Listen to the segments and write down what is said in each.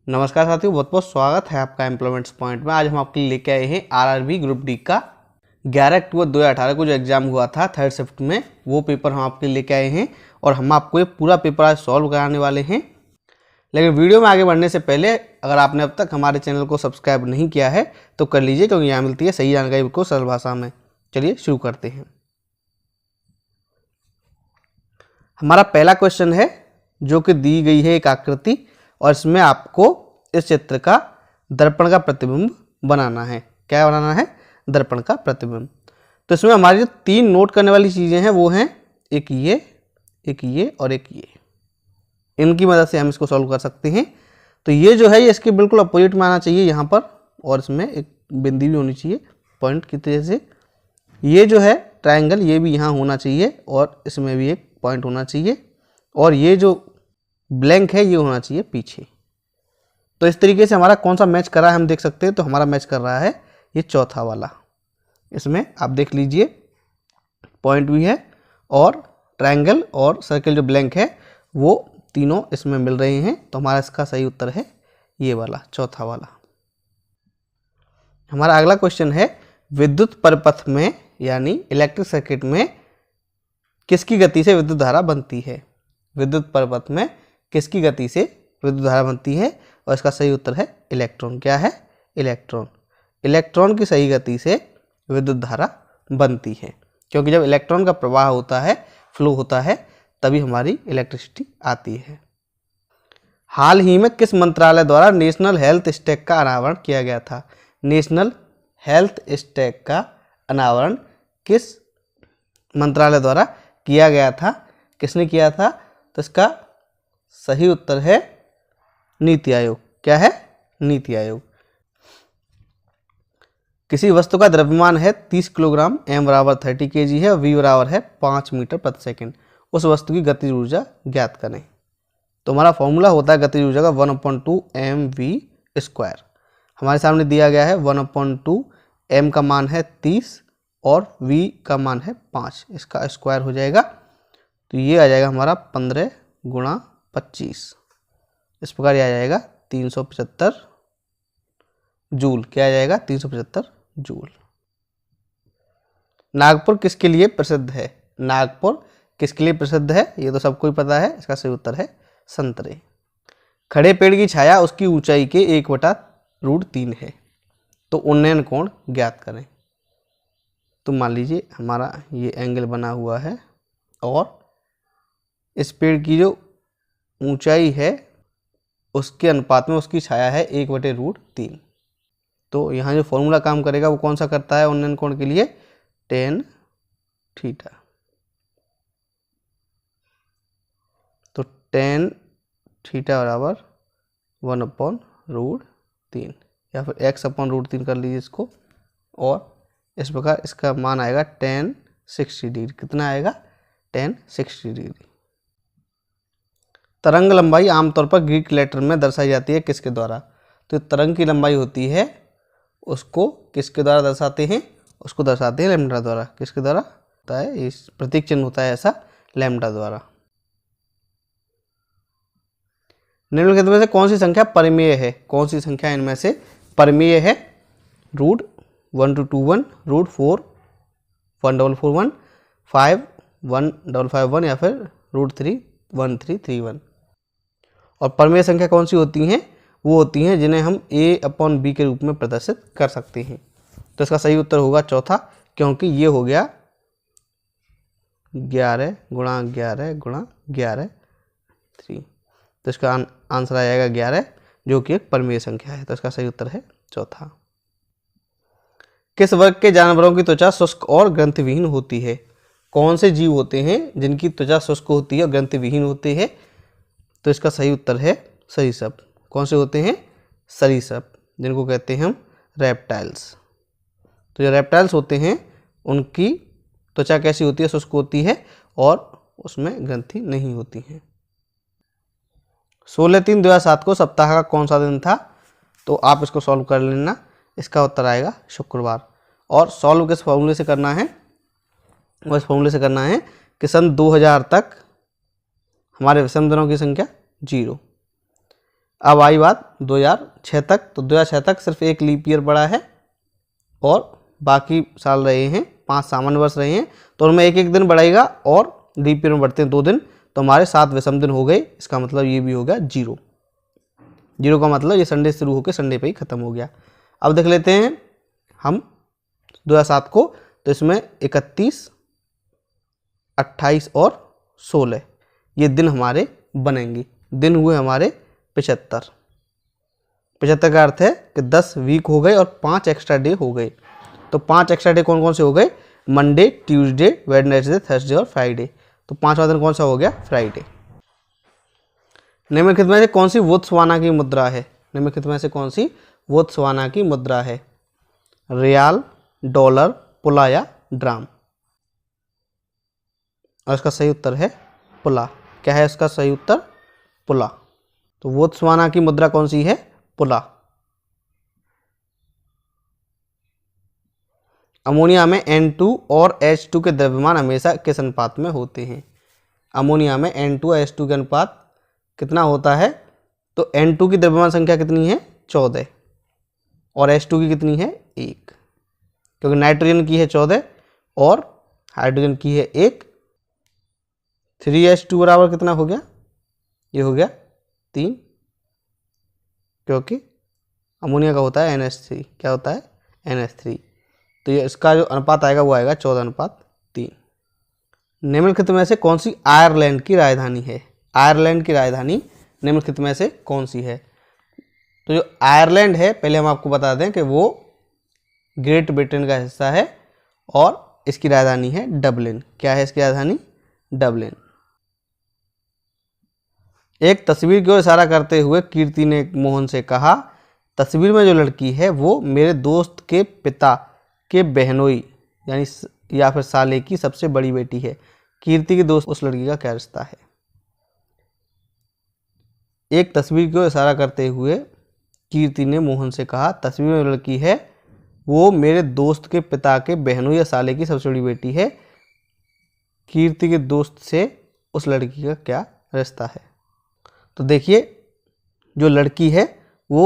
नमस्कार साथियों, बहुत बहुत स्वागत है आपका एम्प्लॉयमेंट्स पॉइंट में। आज हम आपके लिए लेके आए हैं आरआरबी ग्रुप डी का 11 अक्टूबर 2018 को जो एग्जाम हुआ था थर्ड शिफ्ट में, वो पेपर हम आपके लिए लेके आए हैं और हम आपको ये पूरा पेपर आज सॉल्व कराने वाले हैं। लेकिन वीडियो में आगे बढ़ने से पहले अगर आपने अब तक हमारे चैनल को सब्सक्राइब नहीं किया है तो कर लीजिए, क्योंकि यहाँ मिलती है सही जानकारी बिल्कुल सरल भाषा में। चलिए शुरू करते हैं। हमारा पहला क्वेश्चन है जो कि दी गई है एक आकृति और इसमें आपको इस चित्र का दर्पण का प्रतिबिंब बनाना है। क्या बनाना है? दर्पण का प्रतिबिंब। तो इसमें हमारी जो तीन नोट करने वाली चीज़ें हैं वो हैं एक ये और एक ये। इनकी मदद से हम इसको सॉल्व कर सकते हैं। तो ये जो है ये इसके बिल्कुल अपोजिट में आना चाहिए यहाँ पर, और इसमें एक बिंदी भी होनी चाहिए पॉइंट की तरह से। ये जो है ट्रायंगल ये भी यहाँ होना चाहिए और इसमें भी एक पॉइंट होना चाहिए, और ये जो ब्लैंक है ये होना चाहिए पीछे। तो इस तरीके से हमारा कौन सा मैच कर रहा है हम देख सकते हैं। तो हमारा मैच कर रहा है ये चौथा वाला। इसमें आप देख लीजिए पॉइंट भी है और ट्रायंगल और सर्कल जो ब्लैंक है वो तीनों इसमें मिल रहे हैं। तो हमारा इसका सही उत्तर है ये वाला, चौथा वाला। हमारा अगला क्वेश्चन है विद्युत परिपथ में यानी इलेक्ट्रिक सर्किट में किसकी गति से विद्युत धारा बनती है। विद्युत परिपथ में किसकी गति से विद्युत धारा बनती है, और इसका सही उत्तर है इलेक्ट्रॉन। क्या है? इलेक्ट्रॉन। इलेक्ट्रॉन की सही गति से विद्युत धारा बनती है, क्योंकि जब इलेक्ट्रॉन का प्रवाह होता है, फ्लो होता है, तभी हमारी इलेक्ट्रिसिटी आती है। हाल ही में किस मंत्रालय द्वारा नेशनल हेल्थ स्टैक का अनावरण किया गया था? नेशनल हेल्थ स्टैक का अनावरण किस मंत्रालय द्वारा किया गया था? किसने किया था? तो इसका सही उत्तर है नीति आयोग। क्या है? नीति आयोग। किसी वस्तु का द्रव्यमान है 30 किलोग्राम, m बराबर 30 kg है, v बराबर है 5 मीटर प्रति सेकंड। उस वस्तु की गतिज ऊर्जा ज्ञात करें। तो हमारा फॉर्मूला होता है गतिज ऊर्जा का 1/2 mv²। हमारे सामने दिया गया है 1/2, m का मान है 30 और v का मान है 5, इसका स्क्वायर हो जाएगा। तो ये आ जाएगा हमारा 15 × 25। इस प्रकार ये आ जाएगा 375 जूल। क्या आ जाएगा? 375 जूल। नागपुर किसके लिए प्रसिद्ध है? नागपुर किसके लिए प्रसिद्ध है? ये तो सबको ही पता है। इसका सही उत्तर है संतरे। खड़े पेड़ की छाया उसकी ऊंचाई के 1/√3 है। तो उन्नयन कोण ज्ञात करें। तो मान लीजिए हमारा ये एंगल बना हुआ है और इस पेड़ की जो ऊंचाई है उसके अनुपात में उसकी छाया है 1/√3। तो यहाँ जो फॉर्मूला काम करेगा वो कौन सा करता है उन्नयन कोण के लिए? tan theta. तो tan थीटा बराबर 1/√3 या फिर x/√3 कर लीजिए इसको, और इस प्रकार इसका मान आएगा tan 60 डिग्री। कितना आएगा? tan 60 degree. तरंग लंबाई आमतौर पर ग्रीक लेटर में दर्शाई जाती है किसके द्वारा? तो तरंग की लंबाई होती है उसको किसके द्वारा दर्शाते हैं? उसको दर्शाते हैं लैम्डा द्वारा। किसके द्वारा होता है? इस प्रतीक चिन्ह होता है ऐसा, लैम्डा द्वारा। निम्नलिखित में से कौन सी संख्या परिमेय है? कौन सी संख्या इनमें से परिमेय है? √1221, √4 1441, 5 1551 या फिर √3 1331। और परिमेय संख्या कौन सी होती हैं? वो होती हैं जिन्हें हम a/b के रूप में प्रदर्शित कर सकते हैं। तो इसका सही उत्तर होगा चौथा, क्योंकि ये हो गया 11 × 11 × 11 3। तो इसका आंसर आ जाएगा 11, जो कि एक परिमेय संख्या है। तो इसका सही उत्तर है चौथा। किस वर्ग के जानवरों की त्वचा शुष्क और ग्रंथिविहीन होती है? कौन से जीव होते हैं जिनकी त्वचा शुष्क होती है और ग्रंथिविहीन होते हैं? तो इसका सही उत्तर है सरीसृप। कौन से होते हैं? सरीसृप, जिनको कहते हैं हम रेप्टाइल्स। तो जो रेप्टाइल्स होते हैं उनकी त्वचा कैसी होती है? शुष्क होती है और उसमें ग्रंथि नहीं होती हैं। 16/3/2007 को सप्ताह का कौन सा दिन था? तो आप इसको सॉल्व कर लेना। इसका उत्तर आएगा शुक्रवार। और सॉल्व किस फॉर्मूले से करना है? और इस फॉर्मूले से करना है कि सन 2000 तक हमारे विषम दिनों की संख्या 0, अब आई बात 2006 तक, तो 2006 तक सिर्फ एक लीप ईयर पड़ा है और बाकी साल रहे हैं 5 सामान्य वर्ष रहे हैं, तो उनमें एक एक दिन बढ़ेगा और लीप ईयर में बढ़ते हैं 2 दिन, तो हमारे 7 विषम दिन हो गए। इसका मतलब ये भी हो गया 0। 0 का मतलब ये संडे शुरू होकर संडे पे ही खत्म हो गया। अब देख लेते हैं हम 2007 को, तो इसमें 31, 28 और 16 ये दिन हमारे बनेंगे। दिन हुए हमारे 75। 75 का अर्थ है कि 10 वीक हो गए और 5 एक्स्ट्रा डे हो गए। तो 5 एक्स्ट्रा डे कौन कौन से हो गए? मंडे, ट्यूसडे, वेडनेसडे, थर्सडे और फ्राइडे। तो 5वां दिन कौन सा हो गया? फ्राइडे। निम्नलिखित में से कौन सी बोत्सवाना की मुद्रा है? निम्नलिखित में से कौन सी बोत्सवाना की मुद्रा है? रियाल, डॉलर, पुला या ड्राम? और इसका सही उत्तर है पुला। क्या है इसका सही उत्तर? पुला। तो बोत्सवाना की मुद्रा कौन सी है? पुला। अमोनिया में N2 और H2 के द्रव्यमान हमेशा किस अनुपात में होते हैं? अमोनिया में N2 और H2 के अनुपात कितना होता है? तो N2 की द्रव्यमान संख्या कितनी है? 14 और H2 की कितनी है? 1, क्योंकि नाइट्रोजन की है 14 और हाइड्रोजन की है 1। 3H2 बराबर कितना हो गया? ये हो गया 3, क्योंकि अमोनिया का होता है NH3। क्या होता है? NH3। तो ये इसका जो अनुपात आएगा वो आएगा 14:3। निम्नलिखित में से कौन सी आयरलैंड की राजधानी है? आयरलैंड की राजधानी निम्नलिखित में से कौन सी है? तो जो आयरलैंड है, पहले हम आपको बता दें कि वो ग्रेट ब्रिटेन का हिस्सा है और इसकी राजधानी है डबलिन। क्या है इसकी राजधानी? डबलिन। एक तस्वीर की ओर इशारा करते हुए कीर्ति ने मोहन से कहा, तस्वीर में जो लड़की है वो मेरे दोस्त के पिता के बहनोई यानी या फिर साले की सबसे बड़ी बेटी है। कीर्ति के दोस्त उस लड़की का क्या रिश्ता है? एक तस्वीर की ओर इशारा करते हुए कीर्ति ने मोहन से कहा, तस्वीर में जो लड़की है वो मेरे दोस्त के पिता के बहनोई या साले की सबसे बड़ी बेटी है। कीर्ति के दोस्त से उस लड़की का क्या रिश्ता है? तो देखिए, जो लड़की है वो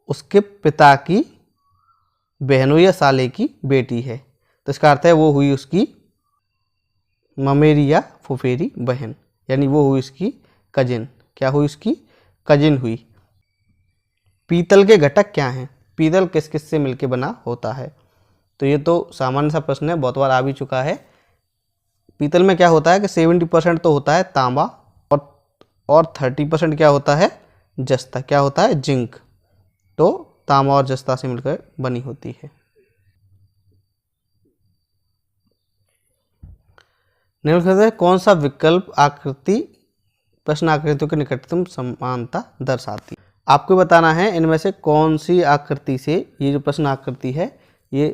उसके पिता की बहनोई या साले की बेटी है, तो इसका अर्थ है वो हुई उसकी ममेरी या फुफेरी बहन, यानी वो हुई उसकी कजिन। क्या हुई? उसकी कजिन हुई। पीतल के घटक क्या हैं? पीतल किस किस से मिलकर बना होता है? तो ये तो सामान्य सा प्रश्न है, बहुत बार आ भी चुका है। पीतल में क्या होता है कि 70% तो होता है तांबा और 30% क्या होता है? जस्ता। क्या होता है? जिंक। तो तांबा और जस्ता से मिलकर बनी होती है। निम्नलिखित में कौन सा विकल्प प्रश्न आकृतियों की निकटतम समानता दर्शाती? आपको बताना है इनमें से कौन सी आकृति से ये जो प्रश्न आकृति है ये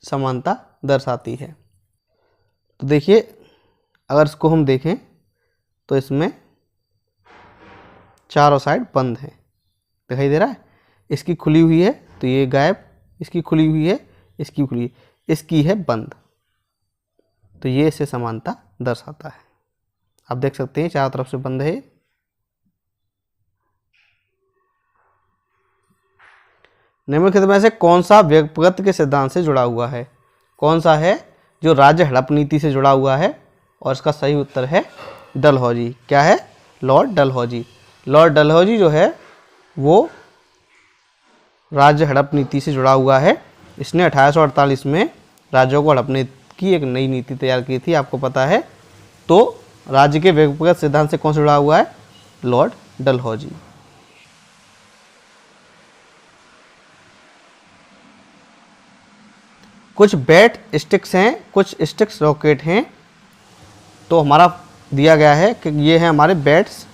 समानता दर्शाती है। तो देखिए, अगर इसको हम देखें तो इसमें चारों साइड बंद है, दिखाई दे रहा है। इसकी खुली हुई है तो ये गायब, इसकी खुली हुई है, इसकी खुली, इसकी है बंद, तो ये इसे समानता दर्शाता है। आप देख सकते हैं चारों तरफ से बंद है। निम्नलिखित में से कौन सा व्यक्तिगत के सिद्धांत से जुड़ा हुआ है? कौन सा है जो राज्य हड़प नीति से जुड़ा हुआ है? और इसका सही उत्तर है डलहौजी। क्या है? लॉर्ड डलहौजी। लॉर्ड डलहौजी जो है वो राज्य हड़प नीति से जुड़ा हुआ है। इसने 1848 में राज्यों को हड़पने की एक नई नीति तैयार की थी, आपको पता है। तो राज्य के व्यक्तिगत सिद्धांत से कौन से जुड़ा हुआ है? लॉर्ड डलहौजी। कुछ बैट स्टिक्स हैं, कुछ स्टिक्स रॉकेट हैं। तो हमारा दिया गया है कि ये हैं हमारे बैट्स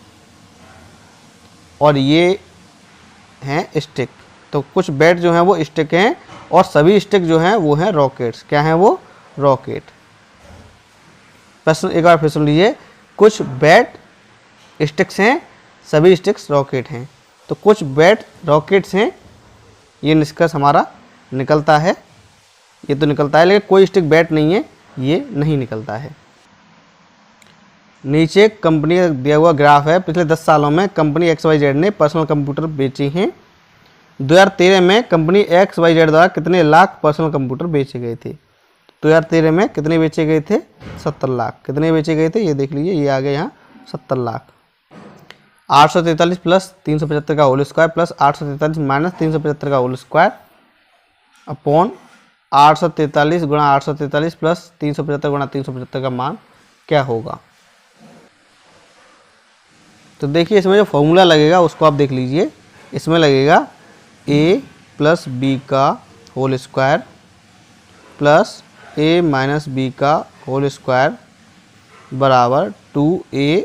और ये हैं स्टिक। तो कुछ बैट जो हैं वो स्टिक हैं और सभी स्टिक जो हैं वो हैं रॉकेट्स। क्या हैं वो? रॉकेट। प्रश्न एक बार फिर सुन लीजिए, कुछ बैट स्टिक्स हैं, सभी स्टिक्स रॉकेट हैं। तो कुछ बैट रॉकेट्स हैं, ये निष्कर्ष हमारा निकलता है। ये तो निकलता है, लेकिन कोई स्टिक बैट नहीं है, ये नहीं निकलता है। नीचे कंपनी का दिया हुआ ग्राफ है। पिछले 10 सालों में कंपनी XYZ ने पर्सनल कंप्यूटर बेचे हैं। 2013 में कंपनी XYZ द्वारा कितने लाख पर्सनल कंप्यूटर बेचे गए थे? 2013 में कितने बेचे गए थे? 70 लाख। कितने बेचे गए थे? ये देख लीजिए, ये आ गए यहाँ 70 लाख। 843 प्लस 375 का होल स्क्वायर प्लस 843 माइनस 375 का होल स्क्वायर अपॉन 843 गुणा 843 प्लस 375 गुणा 375 का मान क्या होगा? तो देखिए इसमें जो फॉर्मूला लगेगा उसको आप देख लीजिए। इसमें लगेगा a प्लस बी का whole square plus a minus B का होल स्क्वायर बराबर 2a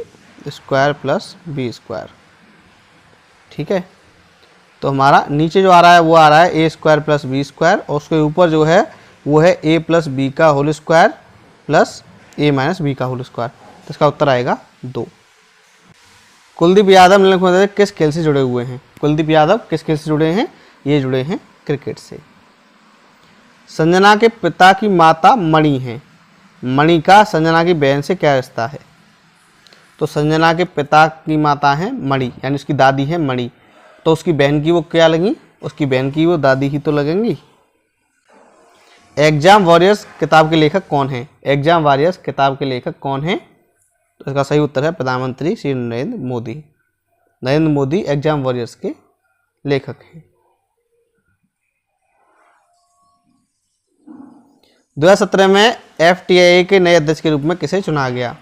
square plus B square. ठीक है, तो हमारा नीचे जो आ रहा है वो आ रहा है ए स्क्वायर प्लस बी स्क्वायर और उसके ऊपर जो है वो है ए प्लस बी का होल स्क्वायर प्लस ए माइनस बी का होल स्क्वायर। तो इसका उत्तर आएगा 2। कुलदीप यादव निम्नलिखित में से किस खेल से जुड़े हुए हैं? कुलदीप यादव किस खेल से जुड़े हैं? ये जुड़े हैं क्रिकेट से। संजना के पिता की माता मणि है। मणि का संजना की बहन से क्या रिश्ता है? तो संजना के पिता की माता है मणि, यानी उसकी दादी है मणि, तो उसकी बहन की वो क्या लगी? उसकी बहन की वो दादी ही तो लगेंगी। एग्जाम वॉरियर्स किताब के लेखक कौन है? एग्जाम वॉरियर्स किताब के लेखक कौन है? तो इसका सही उत्तर है प्रधानमंत्री श्री नरेंद्र मोदी। नरेंद्र मोदी एग्जाम वॉरियर्स के लेखक हैं। 2017 में FTII के नए अध्यक्ष के रूप में किसे चुना गया?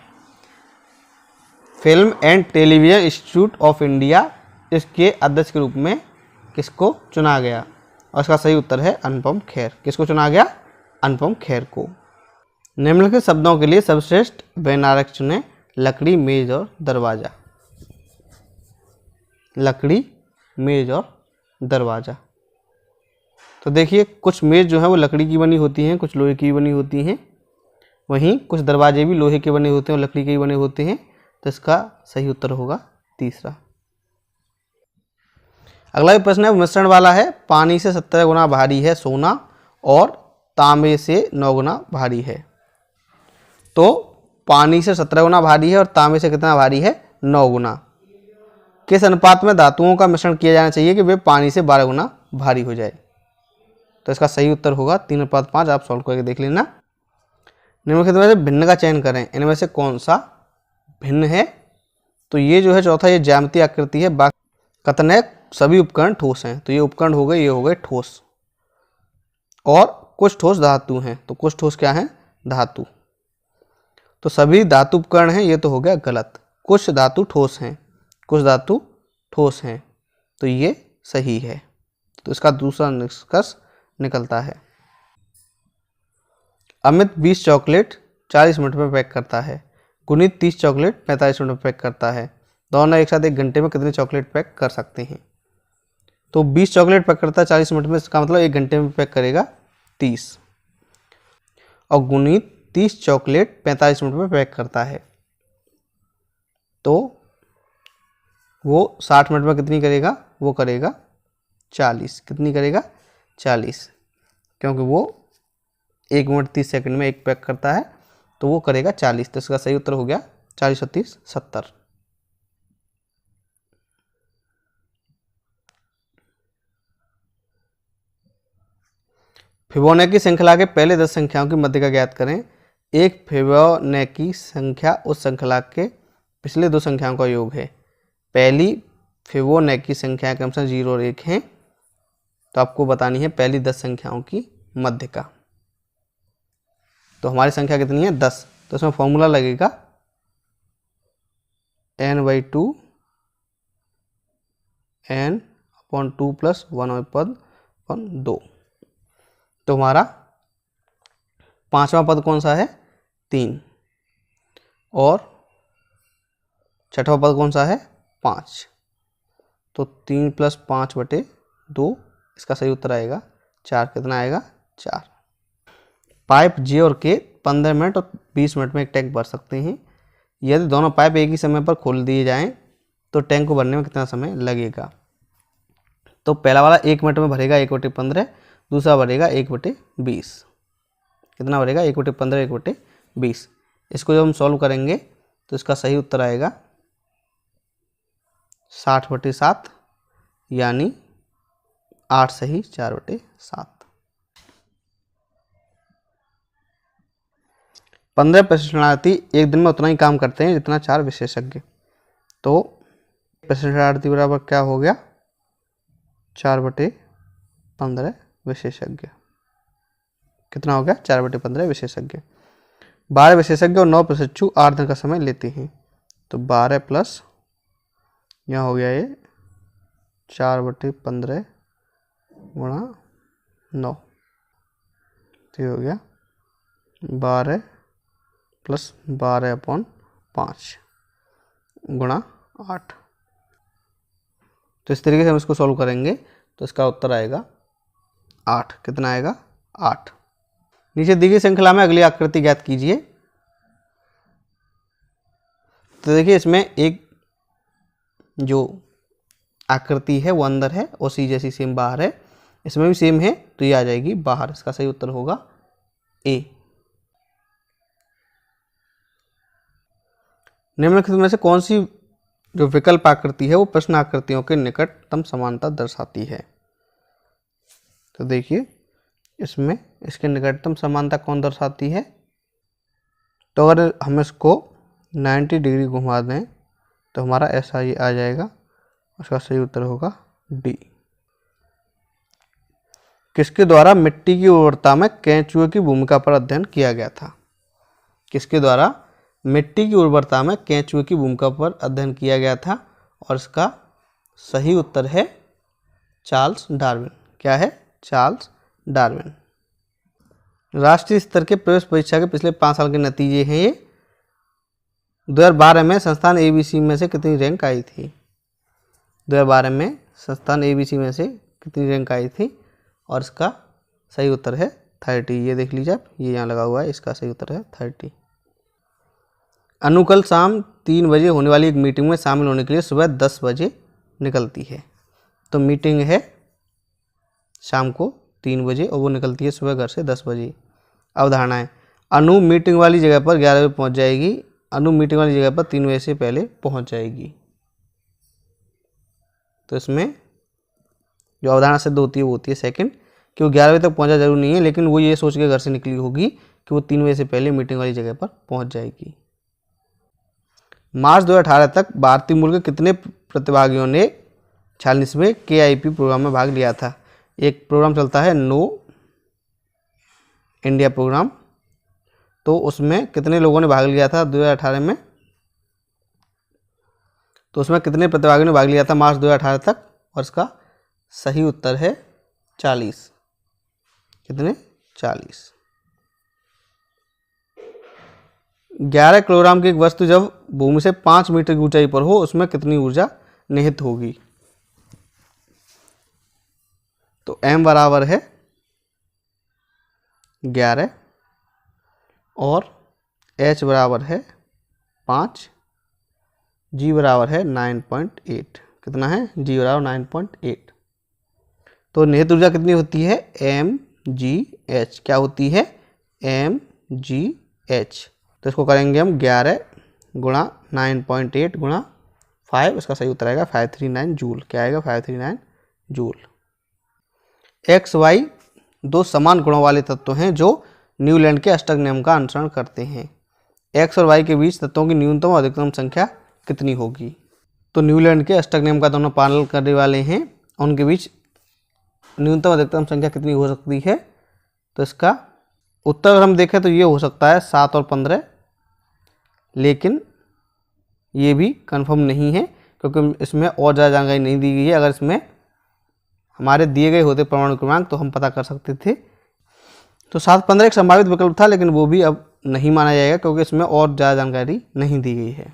Film and television institute of India, इसके अध्यक्ष के रूप में किसको चुना गया? और इसका सही उत्तर है अनुपम खेर। किसको चुना गया? अनुपम खेर को। निम्नलिखित शब्दों के लिए सर्वश्रेष्ठ व्यंजनाक्षर चुनें। लकड़ी, मेज और दरवाजा। लकड़ी, मेज और दरवाजा। तो देखिए कुछ मेज जो है वो लकड़ी की बनी होती हैं, कुछ लोहे की बनी होती हैं, वहीं कुछ दरवाजे भी लोहे के बने होते हैं और लकड़ी के बने होते हैं। तो इसका सही उत्तर होगा तीसरा। अगला भी प्रश्न है मिश्रण वाला है। पानी से 17 गुना भारी है सोना और तांबे से 9 गुना भारी है। तो पानी से 17 गुना भारी है और तांबे से कितना भारी है? 9 गुना। किस अनुपात में धातुओं का मिश्रण किया जाना चाहिए कि वे पानी से 12 गुना भारी हो जाए? तो इसका सही उत्तर होगा 3:5। आप सॉल्व करके देख लेना। निम्नलिखित में से भिन्न का चयन करें। इनमें से कौन सा भिन्न है? तो ये जो है चौथा, ये ज्यामितीय आकृति है। बाकी कथन है सभी उपकरण ठोस हैं। तो ये उपकरण हो गए, ये हो गए ठोस। और कुछ ठोस धातु हैं। तो कुछ ठोस क्या है? धातु। तो सभी धातु उपकरण हैं, ये तो हो गया गलत। कुछ धातु ठोस हैं, कुछ धातु ठोस हैं, तो ये सही है। तो इसका दूसरा निष्कर्ष निकलता है। अमित 20 चॉकलेट 40 मिनट में पैक करता है। गुनीत 30 चॉकलेट 45 मिनट में पैक करता है। दोनों एक साथ 1 घंटे में कितने चॉकलेट पैक कर सकते हैं? तो 20 चॉकलेट पैक करता है 40 मिनट में, इसका मतलब 1 घंटे में पैक करेगा 30। और गुनीत 30 चॉकलेट 45 मिनट में पैक करता है, तो वो 60 मिनट में कितनी करेगा? वो करेगा 40। कितनी करेगा? 40, क्योंकि वो 1 मिनट 30 सेकंड में एक पैक करता है, तो वो करेगा 40। तो इसका सही उत्तर हो गया 40 और 30 70। फिबोनाची श्रृंखला के पहले 10 संख्याओं की मध्य का ज्ञात करें। एक फिबोनाची संख्या उस श्रृंखला के पिछले 2 संख्याओं का योग है। पहली फिबोनाची संख्या के अनुसार 0 और 1 हैं, तो आपको बतानी है पहली 10 संख्याओं की मध्य का। तो हमारी संख्या कितनी है? 10। तो इसमें फॉर्मूला लगेगा n/2 n/2 प्लस 1/2। तो हमारा 5वां पद कौन सा है? 3। और 6वां पद कौन सा है? 5। तो 3 + 5/2, इसका सही उत्तर आएगा 4। कितना आएगा? 4। पाइप जे और के 15 मिनट और 20 मिनट में एक टैंक भर सकते हैं। यदि दोनों पाइप एक ही समय पर खोल दिए जाएं तो टैंक को भरने में कितना समय लगेगा? तो पहला वाला 1 मिनट में भरेगा 1/15, दूसरा भरेगा 1/20। कितना भरेगा? 1/15 1/20। इसको जब हम सॉल्व करेंगे तो इसका सही उत्तर आएगा 60/7 यानी 8 सही 4/7। 15 प्रशिक्षणार्थी एक दिन में उतना ही काम करते हैं जितना 4 विशेषज्ञ। तो प्रशिक्षणार्थी बराबर क्या हो गया 4/15 विशेषज्ञ। कितना हो गया 4/15 विशेषज्ञ। 12 विशेषज्ञ और 9 प्रशिक्षु 8 दिन का समय लेते हैं। तो 12 प्लस यहाँ हो गया ये 4/15 गुणा 9, तो ये हो गया 12 प्लस 12/5 गुणा 8। तो इस तरीके से हम इसको सॉल्व करेंगे तो इसका उत्तर आएगा 8। कितना आएगा 8। नीचे दी गई श्रृंखला में अगली आकृति ज्ञात कीजिए। तो देखिए इसमें एक जो आकृति है वो अंदर है और सी जैसी सेम बाहर है, इसमें भी सेम है तो ये आ जाएगी बाहर। इसका सही उत्तर होगा ए। निम्नलिखित में से कौन सी जो विकल्प आकृति है वो प्रश्न आकृतियों के निकटतम समानता दर्शाती है। तो देखिए इसमें इसके निकटतम समानता कौन दर्शाती है। तो अगर हम इसको 90 डिग्री घुमा दें तो हमारा ऐसा ये आ जाएगा। उसका सही उत्तर होगा डी। किसके द्वारा मिट्टी की उर्वरता में केंचुए की भूमिका पर अध्ययन किया गया था। किसके द्वारा मिट्टी की उर्वरता में केंचुए की भूमिका पर अध्ययन किया गया था और इसका सही उत्तर है चार्ल्स डार्विन। क्या है चार्ल्स डार्विन। राष्ट्रीय स्तर के प्रवेश परीक्षा के पिछले 5 साल के नतीजे हैं ये। 2012 में संस्थान ABC में से कितनी रैंक आई थी। 2012 में संस्थान ABC में से कितनी रैंक आई थी और इसका सही उत्तर है 30। ये देख लीजिए आप, ये यहाँ लगा हुआ है, इसका सही उत्तर है 30। अनु कल शाम 3 बजे होने वाली एक मीटिंग में शामिल होने के लिए सुबह 10 बजे निकलती है। तो मीटिंग है शाम को 3 बजे और वो निकलती है सुबह घर से 10 बजे। अवधारणाएं। अनु मीटिंग वाली जगह पर 11 बजे पहुंच जाएगी। अनु मीटिंग वाली जगह पर 3 बजे से पहले पहुंच जाएगी। तो इसमें जो अवधारणा सिद्ध होती है वो होती है सेकंड, कि वो 11 बजे तक पहुंचा जरूर नहीं है, लेकिन वो ये सोच के घर से निकली होगी कि वो 3 बजे से पहले मीटिंग वाली जगह पर पहुंच जाएगी। मार्च 2018 तक भारतीय मूल के कितने प्रतिभागियों ने 46वें KIP प्रोग्राम में भाग लिया था। एक प्रोग्राम चलता है नो इंडिया प्रोग्राम, तो उसमें कितने लोगों ने भाग लिया था 2018 में। तो उसमें कितने प्रतिभागियों ने भाग लिया था मार्च 2018 तक, और इसका सही उत्तर है 40। कितने 40। 11 किलोग्राम की एक वस्तु जब भूमि से 5 मीटर की ऊंचाई पर हो उसमें कितनी ऊर्जा निहित होगी। तो m बराबर है 11 और h बराबर है 5, g बराबर है 9.8। कितना है g बराबर 9.8। तो निहित ऊर्जा कितनी होती है mgh। क्या होती है mgh। तो इसको करेंगे हम 11 गुणा 9.8 गुणा 5, इसका सही उत्तर आएगा 539 जूल। क्या आएगा 539 जूल। एक्स वाई दो समान गुणों वाले तत्व हैं जो न्यूलैंड के अष्टक नियम का अनुसरण करते हैं। एक्स और वाई के बीच तत्वों की न्यूनतम और अधिकतम संख्या कितनी होगी। तो न्यूलैंड के अष्टक नियम का दोनों पालन करने वाले हैं, उनके बीच न्यूनतम अधिकतम संख्या कितनी हो सकती है। तो इसका उत्तर अगर हम देखें तो ये हो सकता है 7 और 15, लेकिन ये भी कंफर्म नहीं है क्योंकि इसमें और ज़्यादा जानकारी नहीं दी गई है। अगर इसमें हमारे दिए गए होते परमाणु क्रमांक तो हम पता कर सकते थे। तो 7-15 एक संभावित विकल्प था, लेकिन वो भी अब नहीं माना जाएगा क्योंकि इसमें और ज़्यादा जानकारी नहीं दी गई है।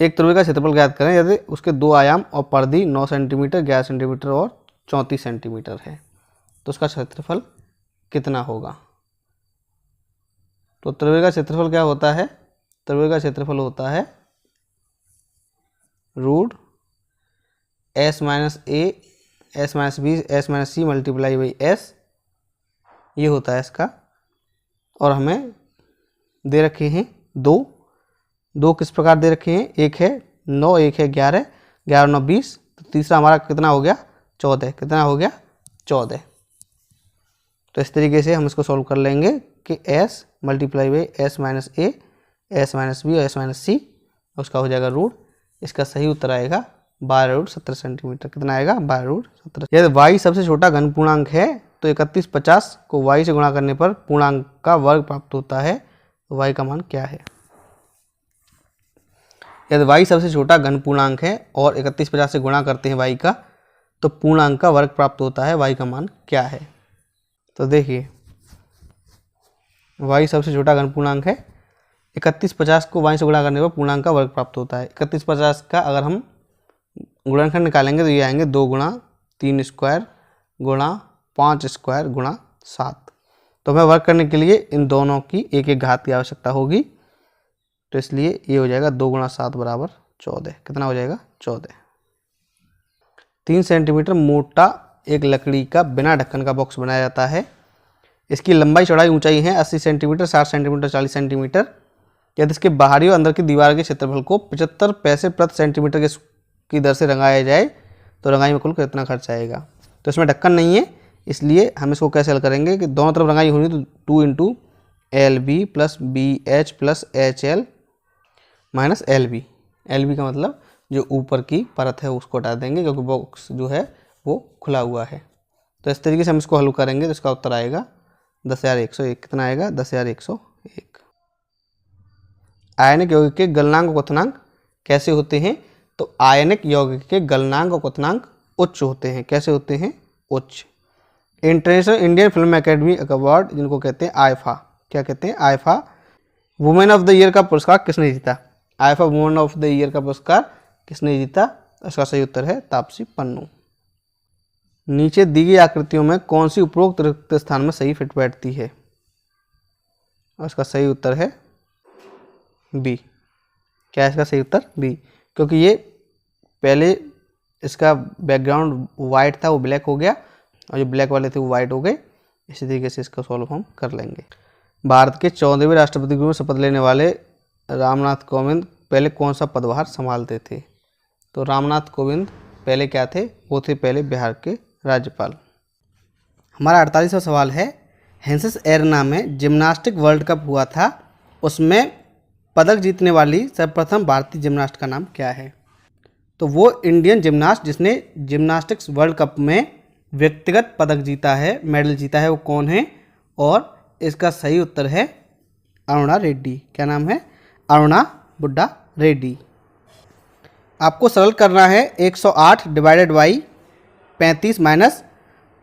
एक त्रिभुज का क्षेत्रफल ज्ञात करें यदि उसके 2 आयाम और परिधि 9 सेंटीमीटर, 11 सेंटीमीटर और 34 सेंटीमीटर है, तो उसका क्षेत्रफल कितना होगा। तो त्रिभुज का क्षेत्रफल क्या होता है। त्रिभुज का क्षेत्रफल होता है root s minus a s minus b s minus c multiply by s। ये होता है इसका और हमें दे रखे हैं 2। 2 किस प्रकार दे रखे हैं, एक है 9, एक है 11, 11 9 20, तो तीसरा हमारा कितना हो गया 14, कितना हो गया 14। तो इस तरीके से हम इसको सॉल्व कर लेंगे कि s multiply by s minus A, s minus B और s माइनस सी, उसका हो जाएगा रूट। इसका सही उत्तर आएगा 12√17 सेंटीमीटर। कितना आएगा 12√17। यदि y सबसे छोटा घन पूर्णांक है तो 3150 को y से गुणा करने पर पूर्णांक का वर्ग प्राप्त होता है, तो y का मान क्या है। यदि y सबसे छोटा घन पूर्णांक है और 3150 से गुणा करते हैं y का, तो पूर्णांक का वर्ग प्राप्त होता है, y का मान क्या है। तो देखिए y सबसे छोटा घन पूर्णांक है, 3150 को y से गुणा करने पर पूर्णांक का वर्ग प्राप्त होता है। 3150 का अगर हम गुणनखंड निकालेंगे तो ये आएंगे 2 गुणा 3 स्क्वायर गुणा 5 स्क्वायर गुणा 7। तो हमें वर्ग करने के लिए इन दोनों की एक एक घात की आवश्यकता होगी, तो इसलिए ये हो जाएगा 2 गुणा 7 बराबर 14। कितना हो जाएगा 14। 3 सेंटीमीटर मोटा एक लकड़ी का बिना ढक्कन का बॉक्स बनाया जाता है। इसकी लंबाई चौड़ाई ऊंचाई है 80 सेंटीमीटर, 60 सेंटीमीटर, 40 सेंटीमीटर। यदि इसके बाहरी और अंदर की दीवार के क्षेत्रफल को 75 पैसे प्रति सेंटीमीटर की दर से रंगाया जाए तो रंगाई में कुल कितना खर्च आएगा। तो इसमें ढक्कन नहीं है, इसलिए हम इसको कैसे हल करेंगे कि दोनों तरफ रंगाई होनी, तो 2 into LB plus BH plus HL minus LB। LB का मतलब जो ऊपर की परत है उसको हटा देंगे, क्योंकि बॉक्स जो है वो खुला हुआ है। तो इस तरीके से हम इसको हल करेंगे तो इसका उत्तर आएगा 10,101। कितना आएगा 10,101। आयनिक यौगिक के गलनांक और क्वथनांक कैसे होते हैं। तो आयनिक यौगिक के गलनांक और क्वथनांक उच्च होते हैं। कैसे होते हैं, उच्च। International Indian film academy award, जिनको कहते हैं आईफा, क्या कहते हैं IIFA, women of the year का पुरस्कार किसने जीता। IIFA women of the year का पुरस्कार किसने जीता। इसका सही उत्तर है तापसी पन्नू। नीचे दी गई आकृतियों में कौन सी उपरोक्त रिक्त स्थान में सही फिट बैठती है। और इसका सही उत्तर है बी। क्या है इसका सही उत्तर, बी, क्योंकि ये पहले इसका बैकग्राउंड वाइट था वो ब्लैक हो गया और जो ब्लैक वाले थे वो वाइट हो गए। इसी तरीके से इसका सॉल्व हम कर लेंगे। भारत के 14वें राष्ट्रपति में शपथ लेने वाले रामनाथ कोविंद पहले कौन सा पदभार संभालते थे। तो रामनाथ कोविंद पहले क्या थे, वो थे पहले बिहार के राज्यपाल। हमारा 48वां सवाल है, हेंसेस एरेना में जिम्नास्टिक वर्ल्ड कप हुआ था, उसमें पदक जीतने वाली सर्वप्रथम भारतीय जिम्नास्ट का नाम क्या है। तो वो इंडियन जिम्नास्ट जिसने जिम्नास्टिक्स वर्ल्ड कप में व्यक्तिगत पदक जीता है, मेडल जीता है, वो कौन है। और इसका सही उत्तर है अरुणा रेड्डी। क्या नाम है, अरुणा बुड्डा रेड्डी। आपको सरल करना है 108 divided by 35 minus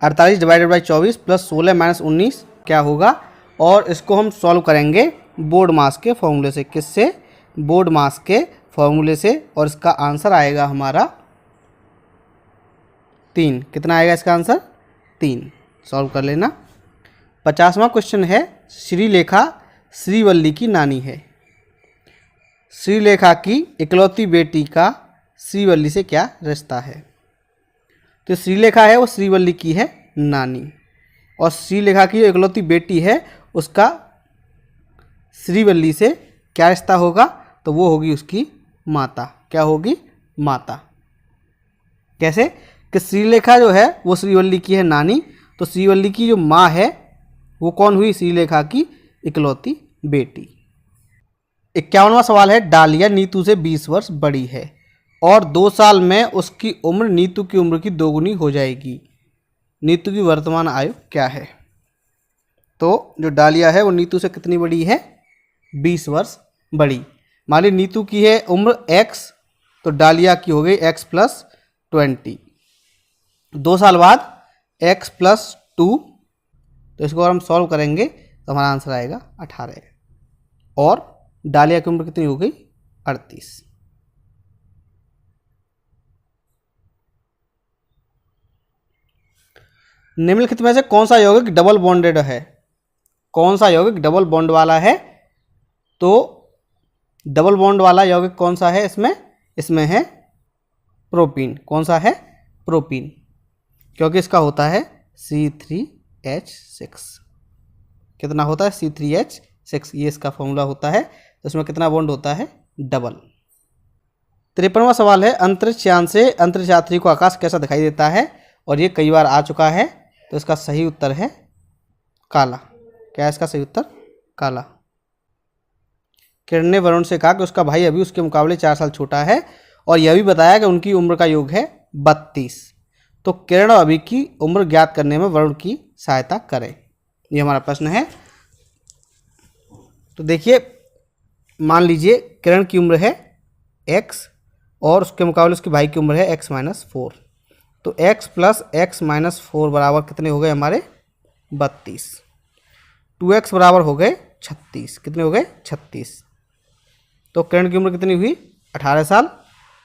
48 divided by 24 plus 16 minus 19 क्या होगा। और इसको हम सॉल्व करेंगे बोर्ड मास के फॉर्मूले से। किससे, बोर्ड मास के फॉर्मूले से। और इसका आंसर आएगा हमारा 3। कितना आएगा इसका आंसर 3। सॉल्व कर लेना। 50वां क्वेश्चन है, श्रीलेखा श्रीवल्ली की नानी है। श्रीलेखा की इकलौती बेटी का श्रीवल्ली से क्या रिश्ता है। तो श्रीलेखा है वो श्रीवल्ली की है नानी, और श्रीलेखा की जो इकलौती बेटी है उसका श्रीवल्ली से क्या रिश्ता होगा। तो वो होगी उसकी माता। क्या होगी, माता। कैसे कि श्रीलेखा जो है वो श्रीवल्ली की है नानी, तो श्रीवल्ली की जो माँ है वो कौन हुई, श्रीलेखा की इकलौती बेटी। 51वां सवाल है, डालिया नीतू से 20 वर्ष बड़ी है और 2 साल में उसकी उम्र नीतू की उम्र की 2 गुनी हो जाएगी। नीतू की वर्तमान आयु क्या है। तो जो डालिया है वो नीतू से कितनी बड़ी है, 20 वर्ष बड़ी। मान ली नीतू की है उम्र x, तो डालिया की हो गई x प्लस 20। 2 साल बाद x प्लस 2, तो इसको अगर हम सॉल्व करेंगे तो हमारा आंसर आएगा 18। और डालिया की उम्र कितनी हो गई, 38। निम्नलिखित में से कौन सा यौगिक डबल बॉन्डेड है। कौन सा यौगिक डबल बॉन्ड वाला है। तो डबल बॉन्ड वाला यौगिक कौन सा है इसमें है प्रोपीन। कौन सा है, प्रोपीन, क्योंकि इसका होता है C3H6। कितना होता है C3H6, ये इसका फॉर्मूला होता है। तो इसमें कितना बॉन्ड होता है, डबल। 53वां सवाल है, अंतरिक्ष यान से अंतरिक्ष यात्री को आकाश कैसा दिखाई देता है, और ये कई बार आ चुका है। तो इसका सही उत्तर है काला। क्या है इसका सही उत्तर, काला। किरण ने वरुण से कहा कि उसका भाई अभी उसके मुकाबले 4 साल छोटा है और यह भी बताया कि उनकी उम्र का योग है 32। तो किरण और अभी की उम्र ज्ञात करने में वरुण की सहायता करें, ये हमारा प्रश्न है। तो देखिए, मान लीजिए किरण की उम्र है x और उसके मुकाबले उसके भाई की उम्र है x-4। तो x प्लस x-4 बराबर कितने हो गए हमारे 32। 2x बराबर हो गए 36। कितने हो गए 36। तो किरण की उम्र कितनी हुई 18 साल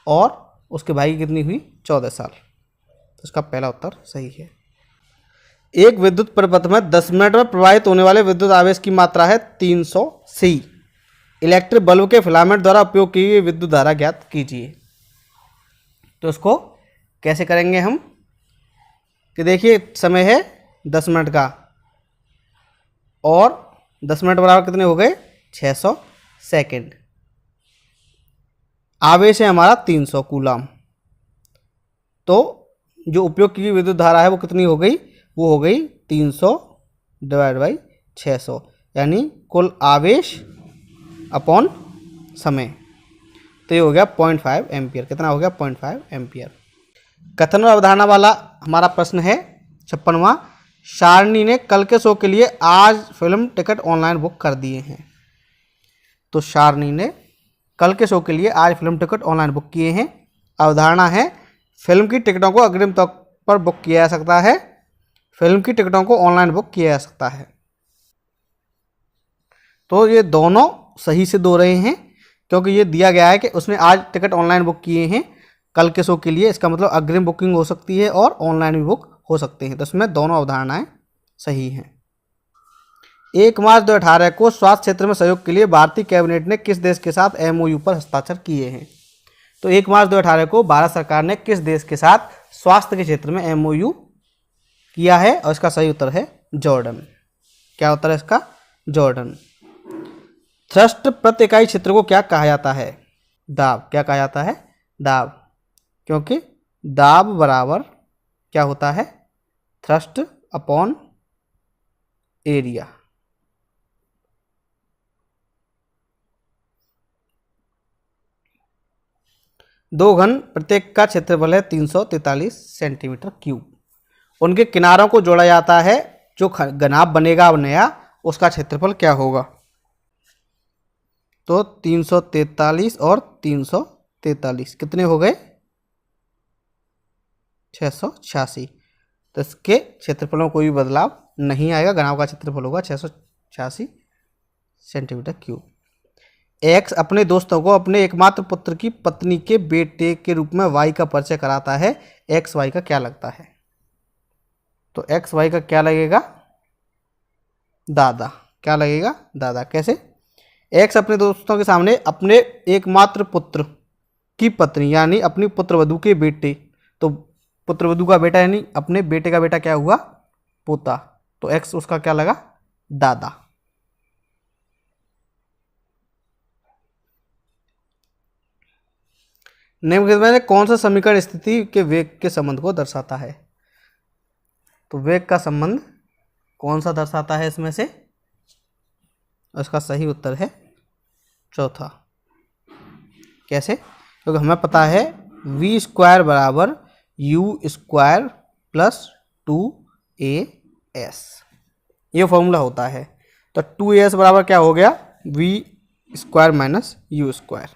और उसके भाई की कितनी हुई 14 साल। तो इसका पहला उत्तर सही है। एक विद्युत परिपथ में 10 मिनट में प्रवाहित होने वाले विद्युत आवेश की मात्रा है 300 सी। इलेक्ट्रिक बल्ब के फिलामेंट द्वारा उपयोग की गई विद्युत धारा ज्ञात कीजिए। तो इसको कैसे करेंगे हम, कि देखिए समय है 10 मिनट का और 10 मिनट बराबर कितने हो गए 600 सेकेंड। आवेश है हमारा 300 कूलम। तो जो उपयोग की गई विद्युत धारा है वो कितनी हो गई, वो हो गई 300 डिवाइड बाई 600, यानी कुल आवेश अपॉन समय। तो ये हो गया 0.5 एम्पियर। कितना हो गया 0.5 एम्पियर। कथन और अवधारणा वाला हमारा प्रश्न है 56वां। शालिनी ने कल के शो के लिए आज फिल्म टिकट ऑनलाइन बुक कर दिए हैं। तो शालिनी ने कल के शो के लिए आज फिल्म टिकट ऑनलाइन बुक किए हैं। अवधारणा है फिल्म की टिकटों को अग्रिम तौर पर बुक किया जा सकता है, फिल्म की टिकटों को ऑनलाइन बुक किया जा सकता है। तो ये दोनों सही सिद्ध हो रहे हैं, क्योंकि ये दिया गया है कि उसने आज टिकट ऑनलाइन बुक किए हैं कल के शो के लिए। इसका मतलब अग्रिम बुकिंग हो सकती है और ऑनलाइन भी बुक हो सकते हैं। तो इसमें दोनों अवधारणाएं सही हैं। 1 मार्च 2018 को स्वास्थ्य क्षेत्र में सहयोग के लिए भारतीय कैबिनेट ने किस देश के साथ MOU पर हस्ताक्षर किए हैं। तो 1 मार्च 2018 को भारत सरकार ने किस देश के साथ स्वास्थ्य के क्षेत्र में MOU किया है, और इसका सही उत्तर है जॉर्डन। क्या उत्तर है इसका, जॉर्डन। थ्रस्ट प्रति इकाई क्षेत्र को क्या कहा जाता है, दाब। क्या कहा जाता है, दाब, क्योंकि दाब बराबर क्या होता है, थ्रस्ट अपॉन एरिया। दो घन प्रत्येक का क्षेत्रफल है 343 सेंटीमीटर क्यूब। उनके किनारों को जोड़ा जाता है, जो घनाभ बनेगा अब नया, उसका क्षेत्रफल क्या होगा। तो 343 और 343 कितने हो गए 686। तो इसके क्षेत्रफल में कोई भी बदलाव नहीं आएगा। घनाभ का क्षेत्रफल होगा 686 सेंटीमीटर क्यूब। एक्स अपने दोस्तों को अपने एकमात्र पुत्र की पत्नी के बेटे के रूप में वाई का परिचय कराता है। एक्स वाई का क्या लगता है। तो एक्स वाई का क्या लगेगा, दादा। क्या लगेगा, दादा। कैसे, एक्स अपने दोस्तों के सामने अपने एकमात्र पुत्र की पत्नी यानी अपनी पुत्रवधू के बेटे, तो पुत्रवधू का बेटा यानी अपने बेटे का बेटा क्या हुआ, पोता। तो एक्स उसका क्या लगा, दादा। निम्न में कौन सा समीकरण स्थिति के वेग के संबंध को दर्शाता है। तो वेग का संबंध कौन सा दर्शाता है इसमें से, उसका सही उत्तर है चौथा। कैसे, क्योंकि हमें पता है v² बराबर u² प्लस 2as, ये फॉर्मूला होता है। तो 2as बराबर क्या हो गया, v² minus u²।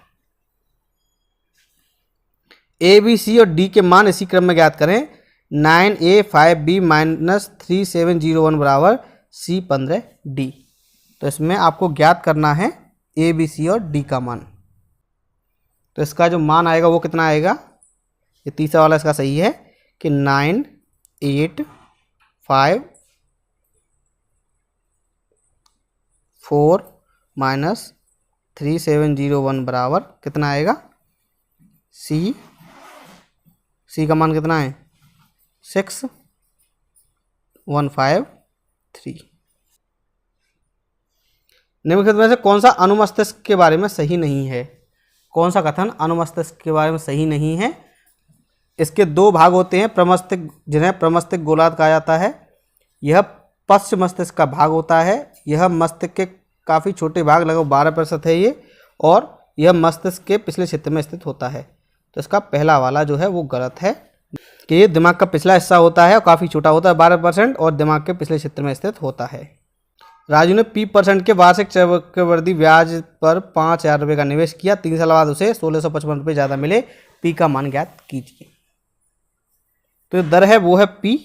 A B C और डी के मान इसी क्रम में ज्ञात करें। 9a 5b माइनस 3701 बराबर c15d। तो इसमें आपको ज्ञात करना है ए बी सी और डी का मान। तो इसका जो मान आएगा वो कितना आएगा, ये तीसरा वाला इसका सही है कि 9 8 5 4 माइनस 3701 बराबर कितना आएगा, सी का मान कितना है 6153। निम्नलिखित में से कौन सा अनुमस्तिष्क के बारे में सही नहीं है? कौन सा कथन अनुमस्तिष्क के बारे में सही नहीं है? इसके दो भाग होते हैं प्रमस्तिष्क, जिन्हें प्रमस्तिष्क गोलार्ध कहा जाता है। यह पश्च मस्तिष्क का भाग होता है। यह मस्तिष्क के काफ़ी छोटे भाग, लगभग 12% है ये, और यह मस्तिष्क के पिछले क्षेत्र में स्थित होता है। तो इसका पहला वाला जो है वो गलत है कि ये दिमाग का पिछला हिस्सा होता है और काफ़ी छोटा होता है 12%, और दिमाग के पिछले क्षेत्र में स्थित होता है। राजू ने P% के वार्षिक चक्रवृद्धि ब्याज पर 5,000 रुपये का निवेश किया। 3 साल बाद उसे 1,655 रुपये ज़्यादा मिले। P का मान ज्ञात कीजिए। तो दर है वो है P,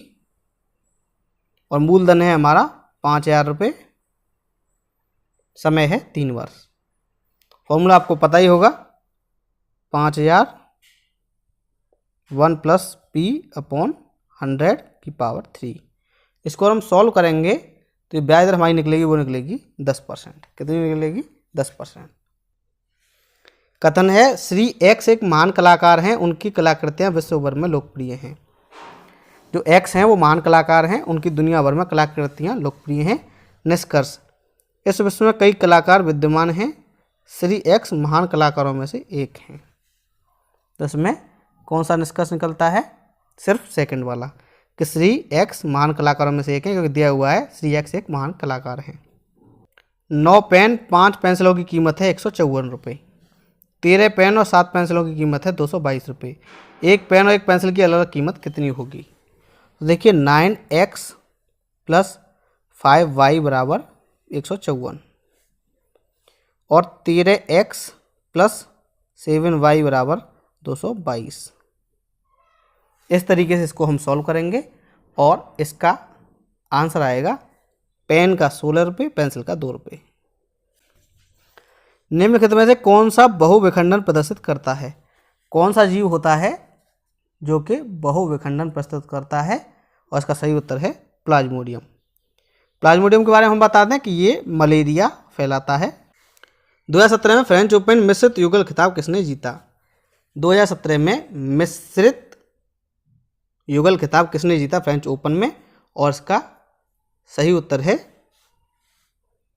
और मूलधन है हमारा 5,000 रुपये, समय है 3 वर्ष। फॉर्मूला आपको पता ही होगा, 5,000 1 + P/100 की पावर 3। इसको हम सॉल्व करेंगे तो ब्याज दर हमारी निकलेगी, वो निकलेगी 10%। कितनी निकलेगी? 10%। कथन है श्री एक्स एक महान कलाकार हैं, उनकी कलाकृतियां विश्व भर में लोकप्रिय हैं। जो एक्स हैं वो महान कलाकार हैं, उनकी दुनिया भर में कलाकृतियां लोकप्रिय हैं। निष्कर्ष, इस विश्व में कई कलाकार विद्यमान हैं, श्री एक्स महान कलाकारों में से एक हैं। तो इसमें कौन सा निष्कर्ष निकलता है? सिर्फ सेकंड वाला कि श्री एक्स महान कलाकारों में से एक है, क्योंकि दिया हुआ है श्री एक्स एक महान कलाकार हैं। 9 पेन 5 पेंसिलों की कीमत है 154 रुपये। 13 पेन और 7 पेंसिलों की कीमत है 222 रुपये। एक पेन और एक पेंसिल की अलग अलग कीमत कितनी होगी? तो देखिए 9x + 5y = 154 और 13x + 7y = 222। इस तरीके से इसको हम सॉल्व करेंगे और इसका आंसर आएगा पेन का 16 रुपये, पेंसिल का 2 रुपये। निम्नलिखित में से कौन सा बहुविखंडन प्रदर्शित करता है? कौन सा जीव होता है जो कि बहुविखंडन प्रस्तुत करता है? और इसका सही उत्तर है प्लाज्मोडियम। प्लाज्मोडियम के बारे में हम बता दें कि ये मलेरिया फैलाता है। 2017 में फ्रेंच ओपन मिश्रित युगल खिताब किसने जीता? 2017 में मिश्रित युगल खिताब किसने जीता फ्रेंच ओपन में? और इसका सही उत्तर है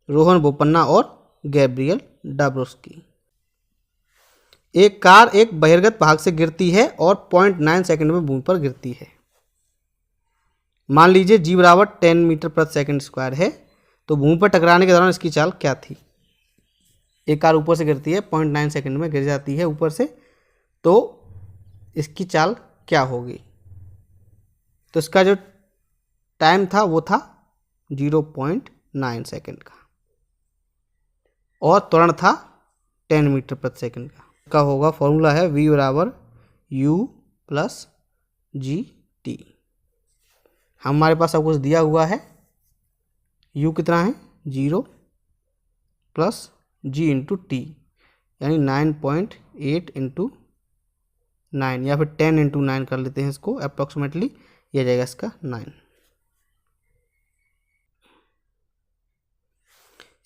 रोहन बोपन्ना और गैब्रियल डाब्रोस्की। एक कार एक बहिर्गत भाग से गिरती है और 0.9 सेकंड में भूमि पर गिरती है। मान लीजिए g = 10 मीटर/सेकंड² है, तो भूमि पर टकराने के दौरान इसकी चाल क्या थी? एक कार ऊपर से गिरती है, 0.9 सेकंड में गिर जाती है ऊपर से, तो इसकी चाल क्या होगी? तो इसका जो टाइम था वो था 0.9 सेकंड का, और त्वरण था 10 मीटर/सेकंड का। इसका होगा फॉर्मूला है v = u + gt। हमारे पास सब कुछ दिया हुआ है। u कितना है? 0 + g × t, यानी 9.8 × 9, या फिर 10 × 9 कर लेते हैं इसको अप्रॉक्सीमेटली, यह जाएगा इसका 9।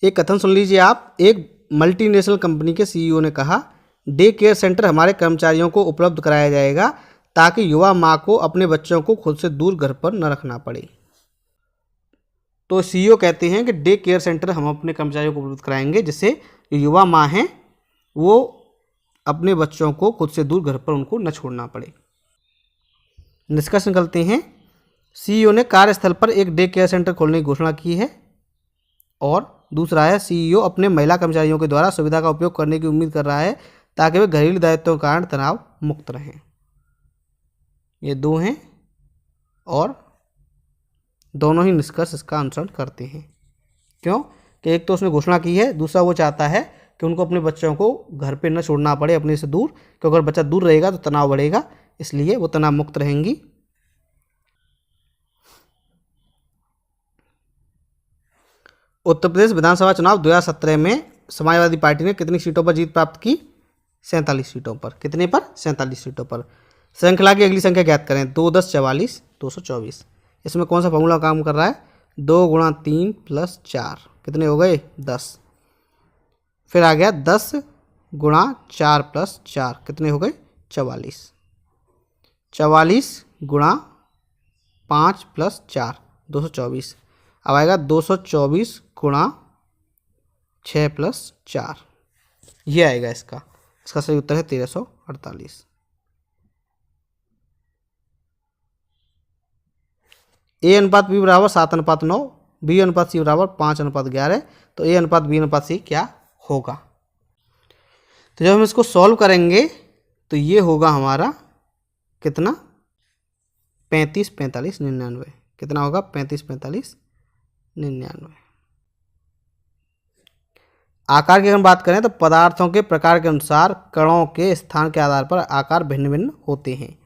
एक कथन सुन लीजिए आप। एक मल्टीनेशनल कंपनी के सीईओ ने कहा, डे केयर सेंटर हमारे कर्मचारियों को उपलब्ध कराया जाएगा ताकि युवा माँ को अपने बच्चों को खुद से दूर घर पर न रखना पड़े। तो सीईओ कहते हैं कि डे केयर सेंटर हम अपने कर्मचारियों को उपलब्ध कराएंगे जिससे जो युवा माँ हैं वो अपने बच्चों को खुद से दूर घर पर उनको न छोड़ना पड़े। निष्कर्ष निकलते हैं, सीईओ ने कार्यस्थल पर एक डे केयर सेंटर खोलने की घोषणा की है। और दूसरा है, सीईओ अपने महिला कर्मचारियों के द्वारा सुविधा का उपयोग करने की उम्मीद कर रहा है ताकि वे घरेलू दायित्वों के कारण तनाव मुक्त रहें। ये दो हैं और दोनों ही निष्कर्ष इसका अनुसरण करते हैं। क्यों? कि एक तो उसने घोषणा की है, दूसरा वो चाहता है कि उनको अपने बच्चों को घर पे न छोड़ना पड़े अपने से दूर, क्योंकि अगर बच्चा दूर रहेगा तो तनाव बढ़ेगा, इसलिए वो तनाव मुक्त रहेंगी। उत्तर प्रदेश विधानसभा चुनाव 2017 में समाजवादी पार्टी ने कितनी सीटों पर जीत प्राप्त की? 47 सीटों पर। कितने पर? 47 सीटों पर। श्रृंखला की अगली संख्या ज्ञात करें। 2, 10, 44, 224। इसमें कौन सा फॉर्मूला काम कर रहा है? 2 × 3 + 4 कितने हो गए? 10। फिर आ गया 10 × 4 + 4 कितने हो गए? 44। 44 × 5 + 4 224। अब आएगा 224 × 6 + 4, ये आएगा इसका सही उत्तर है 1348। A/B बराबर 7/9, B/C बराबर 5/11, तो A/B/C क्या होगा। तो जब हम इसको सॉल्व करेंगे तो ये होगा हमारा कितना 35, 45, 99, कितना होगा 35, 45, 99। आकार की अगर हम बात करें तो पदार्थों के प्रकार के अनुसार कणों के स्थान के आधार पर आकार भिन्न भिन्न होते हैं।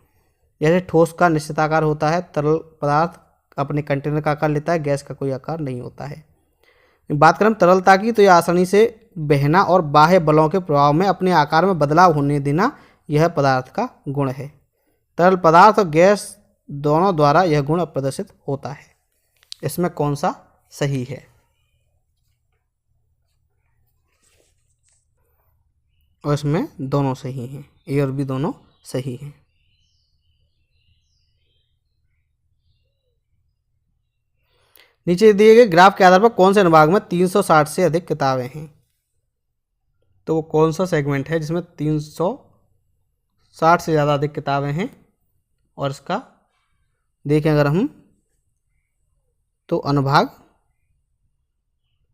जैसे ठोस का निश्चित आकार होता है, तरल पदार्थ अपने कंटेनर का आकार लेता है, गैस का कोई आकार नहीं होता है। बात करें तरलता की तो यह आसानी से बहना और बाह्य बलों के प्रभाव में अपने आकार में बदलाव होने देना यह पदार्थ का गुण है। तरल पदार्थ और गैस दोनों द्वारा यह गुण प्रदर्शित होता है। इसमें कौन सा सही है। और इसमें दोनों सही हैं, ए और बी दोनों सही हैं। नीचे दिए गए ग्राफ के आधार पर कौन से अनुभाग में 360 से अधिक किताबें हैं। तो वो कौन सा सेगमेंट है जिसमें 360 से ज़्यादा अधिक किताबें हैं। और इसका देखें अगर हम तो अनुभाग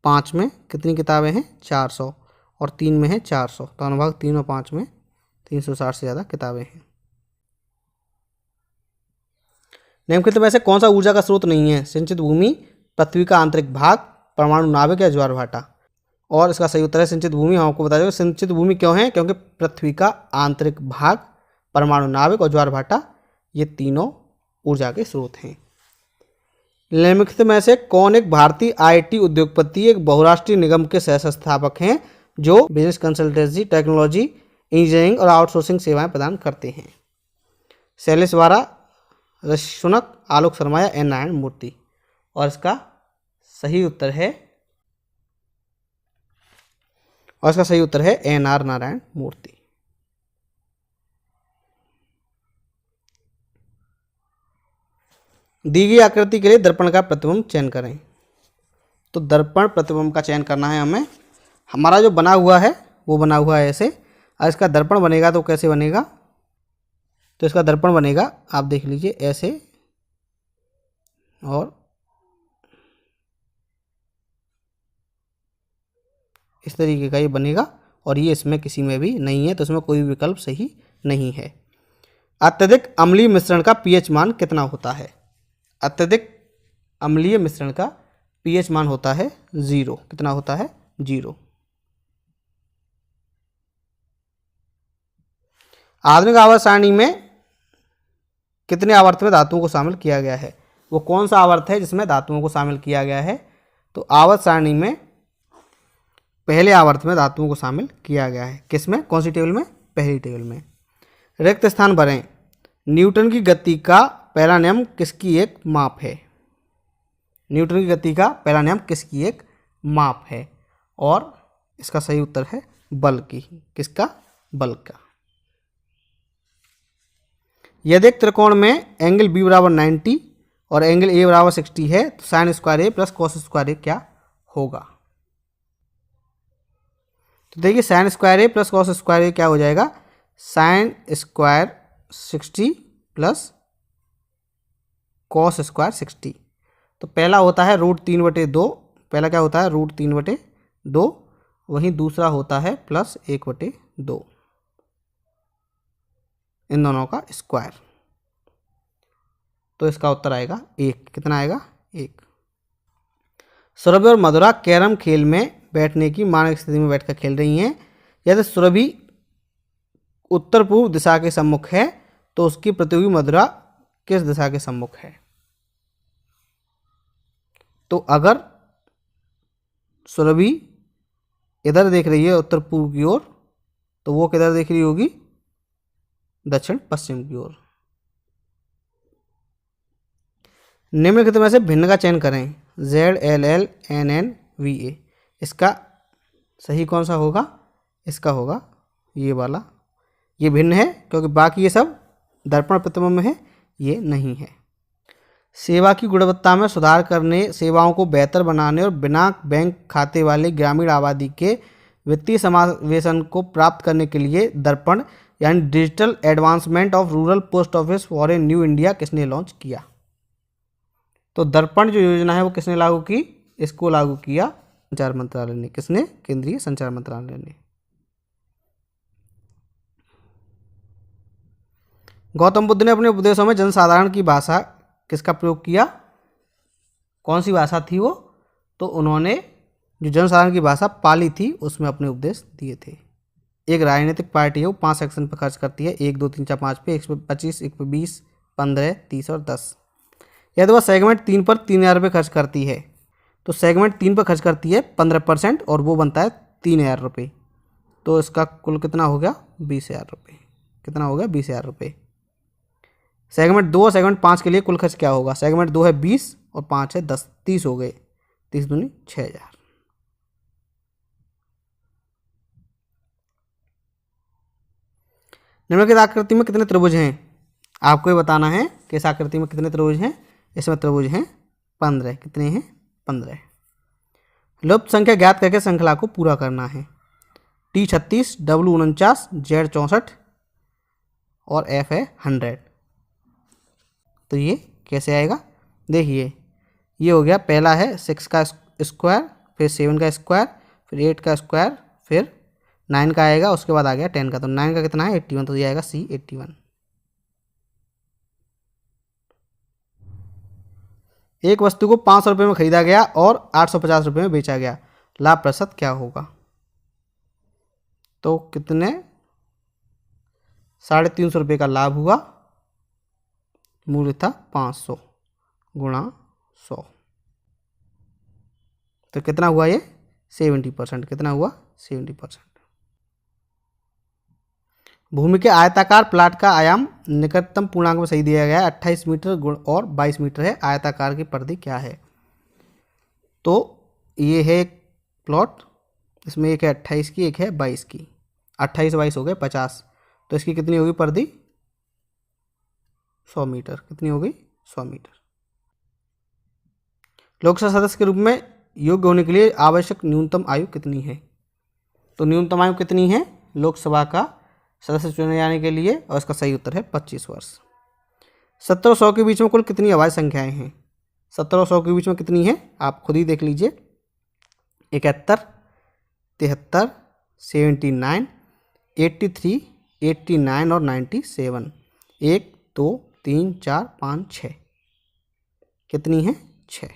5 में कितनी किताबें हैं 400 और 3 में है 400, तो अनुभाग 3 और 5 में 360 से ज़्यादा किताबें हैं। निम्नलिखित में से कौन सा ऊर्जा का स्रोत नहीं है। सिंचित भूमि, पृथ्वी का आंतरिक भाग, परमाणु नाभिक या ज्वार भाटा। और इसका सही उत्तर है सिंचित भूमि। हम आपको बता दें सिंचित भूमि क्यों है, क्योंकि पृथ्वी का आंतरिक भाग, परमाणु नाभिक और ज्वार भाटा ये तीनों ऊर्जा के स्रोत हैं। निम्नलिखित में से कौन एक भारतीय आईटी उद्योगपति एक बहुराष्ट्रीय निगम के सह संस्थापक हैं जो बिजनेस कंसल्टेंसी, टेक्नोलॉजी, इंजीनियरिंग और आउटसोर्सिंग सेवाएं प्रदान करते हैं। शैलेश वारा, ऋषि सुनक, आलोक शर्मा या एन नारायण मूर्ति। और इसका सही उत्तर है NR नारायण मूर्ति। दी गई आकृति के लिए दर्पण का प्रतिबिंब चयन करें। तो दर्पण प्रतिबिंब का चयन करना है हमें। हमारा जो बना हुआ है वो बना हुआ है ऐसे, और इसका दर्पण बनेगा तो कैसे बनेगा। तो इसका दर्पण बनेगा, आप देख लीजिए ऐसे, और इस तरीके का ये बनेगा, और ये इसमें किसी में भी नहीं है, तो इसमें कोई विकल्प सही नहीं है। अत्यधिक अम्लीय मिश्रण का पीएच मान कितना होता है। अत्यधिक अम्लीय मिश्रण का पीएच मान होता है 0। कितना होता है 0। आधुनिक आवर्त सारणी में कितने आवर्त में धातुओं को शामिल किया गया है। वो कौन सा आवर्त है जिसमें धातुओं को शामिल किया गया है। तो आवर्त सारणी में पहले आवर्त में धातुओं को शामिल किया गया है। किसमें, कौन सी टेबल में, पहली टेबल में। रिक्त स्थान भरें। न्यूटन की गति का पहला नियम किसकी एक माप है। न्यूटन की गति का पहला नियम किसकी एक माप है। और इसका सही उत्तर है बल की। किसका, बल का। यदि एक त्रिकोण में एंगल बी बराबर 90 और एंगल ए बराबर 60 है तो साइन स्क्वायर ए प्लस कॉस स्क्वायर ए क्या होगा। तो देखिए साइन स्क्वायर ए प्लस कॉस स्क्वायर ए क्या हो जाएगा, sine square 60 plus cos square 60। तो पहला होता है √3/2, पहला क्या होता है √3/2, वहीं दूसरा होता है प्लस 1/2, इन दोनों का स्क्वायर। तो इसका उत्तर आएगा 1। कितना आएगा 1। सुरभि और मधुरा कैरम खेल में बैठने की मानक स्थिति में बैठकर खेल रही हैं। यदि सुरभि उत्तर पूर्व दिशा के सम्मुख है तो उसकी प्रतियोगी मधुरा किस दिशा के सम्मुख है। तो अगर सुरभि इधर देख रही है उत्तर पूर्व की ओर, तो वो किधर देख रही होगी, दक्षिण पश्चिम की ओर। निम्नलिखित में से भिन्न का चयन करें। ZLLNNVA, इसका सही कौन सा होगा, इसका होगा ये वाला। ये भिन्न है क्योंकि बाकी ये सब दर्पण प्रतिबिंब में है, ये नहीं है। सेवा की गुणवत्ता में सुधार करने, सेवाओं को बेहतर बनाने और बिना बैंक खाते वाले ग्रामीण आबादी के वित्तीय समावेशन को प्राप्त करने के लिए दर्पण यानी digital advancement of rural post office for a new India किसने लॉन्च किया? तो दर्पण जो योजना है वो किसने लागू की? इसको लागू किया संचार मंत्रालय ने। किसने? केंद्रीय संचार मंत्रालय ने। गौतम बुद्ध ने अपने उपदेशों में जनसाधारण की भाषा किसका प्रयोग किया? कौन सी भाषा थी वो? तो उन्होंने जो जनसाधारण की भाषा पाली थी उसमें अपने उपदेश दिए थे। एक राजनीतिक पार्टी है वो 5 सेक्शन पर खर्च करती है, 1 2 3 4 5 पे, 1 पे 25, 1 पे 20, 15, 30 और 10। यदि वह सेगमेंट 3 पर 3,000 रुपये खर्च करती है तो सेगमेंट 3 पर खर्च करती है 15% और वो बनता है 3,000 रुपये। तो इसका कुल कितना हो गया? 20,000 रुपये। कितना हो गया? 20,000 रुपये। सेगमेंट 2 और सेगमेंट 5 के लिए कुल खर्च क्या होगा? सेगमेंट 2 है 20 और 5 है 10, 30 हो गए। 30 दूनी 6,000। निम्नलिखित आकृति में कितने त्रिभुज हैं? आपको ये बताना है कि इस आकृति में कितने त्रिभुज हैं। इसमें त्रिभुज हैं 15। कितने हैं? 15। लुप्त संख्या ज्ञात करके श्रृंखला को पूरा करना है। T 36, W 49, Z 64 और F है 100। तो ये कैसे आएगा? देखिए, ये हो गया, पहला है 6 का स्क्वायर, फिर 7 का स्क्वायर, फिर 8 का स्क्वायर, फिर 9 का आएगा, उसके बाद आ गया 10 का। तो 9 का कितना है? 81। तो ये आएगा C 81। एक वस्तु को 500 रुपये में खरीदा गया और 850 रुपये में बेचा गया, लाभ प्रतिशत क्या होगा? तो कितने? 350 रुपये का लाभ हुआ। मूल्य था 500 गुणा 100। तो कितना हुआ ये? 70%। कितना हुआ? 70%। भूमि के आयताकार प्लाट का आयाम निकटतम पूर्णांक में सही दिया गया है। 28 मीटर गुण और 22 मीटर है। आयताकार की परिधि क्या है? तो ये है एक प्लॉट, इसमें एक है 28 की, एक है 22 की। 28 22 हो गए 50। तो इसकी कितनी होगी परिधि? 100 मीटर। कितनी होगी? 100 मीटर। लोकसभा सदस्य के रूप में योग्य होने के लिए आवश्यक न्यूनतम आयु कितनी है? तो न्यूनतम आयु कितनी है लोकसभा का सदस्य चुने जाने के लिए? और इसका सही उत्तर है 25 वर्ष। 70 और 100 के बीच में कुल कितनी अभाज्य संख्याएं हैं? 70 और 100 के बीच में कितनी है? आप खुद ही देख लीजिए। 71, 73, 79, 83, 89 और 97। 1 2 3 4 5 6। कितनी है? 6।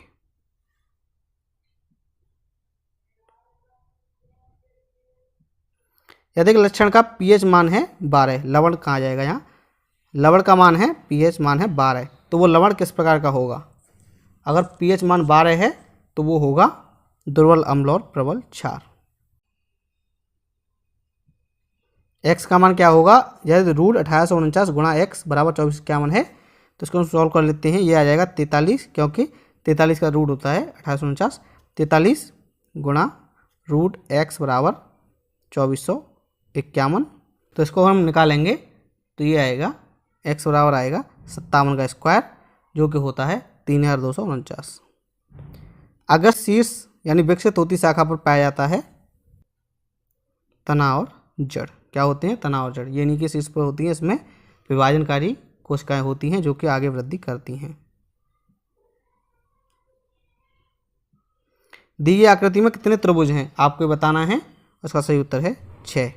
यदि लक्षण का pH मान है 12, लवण कहाँ जाएगा? यहाँ लवण का मान है, pH मान है 12, तो वो लवण किस प्रकार का होगा? अगर pH मान 12 है तो वो होगा दुर्बल अम्ल और प्रबल क्षार। x का मान क्या होगा? यदि रूट 1849 गुणा x बराबर 2451 है तो इसको हम सॉल्व कर लेते हैं। ये आ जाएगा 43, क्योंकि 43 का रूट होता है 1849। 43 गुणा रूट x बराबर 2451। तो इसको हम निकालेंगे तो ये आएगा x बराबर आएगा 57 का स्क्वायर, जो कि होता है 3249। अगर शीर्ष यानी विकसित होती शाखा पर पाया जाता है तना और जड़। क्या होते हैं? तना और जड़। ये नीचे शीर्ष पर होती हैं, इसमें विभाजनकारी कोशिकाएं होती हैं जो कि आगे वृद्धि करती हैं। दी गई आकृति में कितने त्रिभुज हैं? आपको बताना है। उसका सही उत्तर है 6।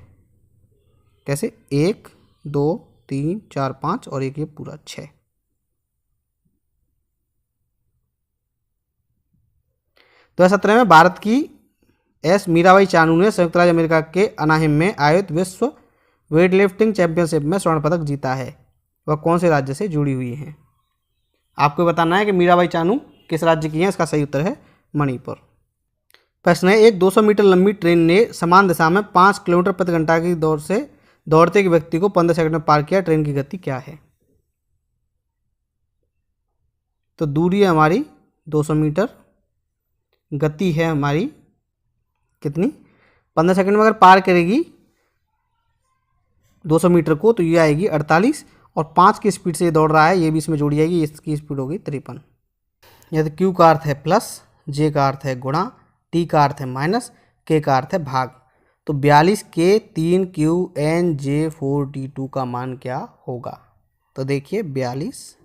कैसे? 1 2 3 4 5 और एक ये पूरा 6। 2017 में भारत की एस मीराबाई चानू ने संयुक्त राज्य अमेरिका के अनाहिम में आयोजित विश्व वेटलिफ्टिंग चैंपियनशिप में स्वर्ण पदक जीता है। वह कौन से राज्य से जुड़ी हुई हैं? आपको बताना है कि मीराबाई चानू किस राज्य की हैं। इसका सही उत्तर है मणिपुर। प्रश्न है, एक 200 मीटर लंबी ट्रेन ने समान दिशा में 5 किलोमीटर प्रति घंटा की दौड़ से दौड़ते एक व्यक्ति को 15 सेकंड में पार किया। ट्रेन की गति क्या है? तो दूरी है हमारी 200 मीटर, गति है हमारी कितनी? 15 सेकंड में अगर पार करेगी 200 मीटर को तो ये आएगी 48, और 5 की स्पीड से ये दौड़ रहा है, ये भी इसमें जोड़ी जाएगी, इसकी स्पीड होगी 53। यदि Q का अर्थ है प्लस, J का अर्थ है गुणा, T का अर्थ है माइनस, K का अर्थ है भाग, तो 42K 3QNJ4T2 का मान क्या होगा? तो देखिए 42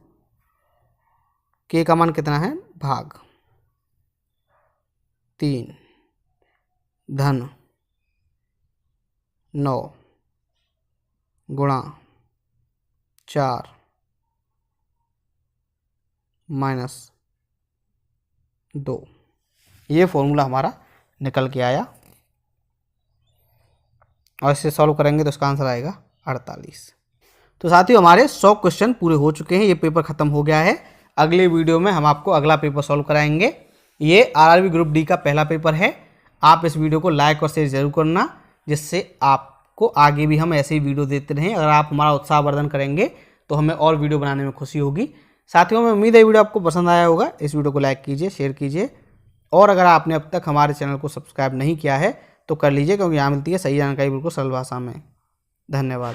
K का मान कितना है, भाग 3 धन 9 गुणा 4 माइनस 2, ये फॉर्मूला हमारा निकल के आया और इसे सॉल्व करेंगे तो इसका आंसर आएगा 48। तो साथियों हमारे 100 क्वेश्चन पूरे हो चुके हैं, ये पेपर खत्म हो गया है। अगले वीडियो में हम आपको अगला पेपर सॉल्व कराएंगे। ये आरआरबी ग्रुप डी का पहला पेपर है। आप इस वीडियो को लाइक और शेयर जरूर करना, जिससे आपको आगे भी हम ऐसे ही वीडियो देते रहें। अगर आप हमारा उत्साहवर्धन करेंगे तो हमें और वीडियो बनाने में खुशी होगी। साथियों में उम्मीद है वीडियो आपको पसंद आया होगा। इस वीडियो को लाइक कीजिए, शेयर कीजिए, और अगर आपने अब तक हमारे चैनल को सब्सक्राइब नहीं किया है तो कर लीजिए, क्योंकि यहाँ मिलती है सही जानकारी बिल्कुल सरल भाषा में। धन्यवाद।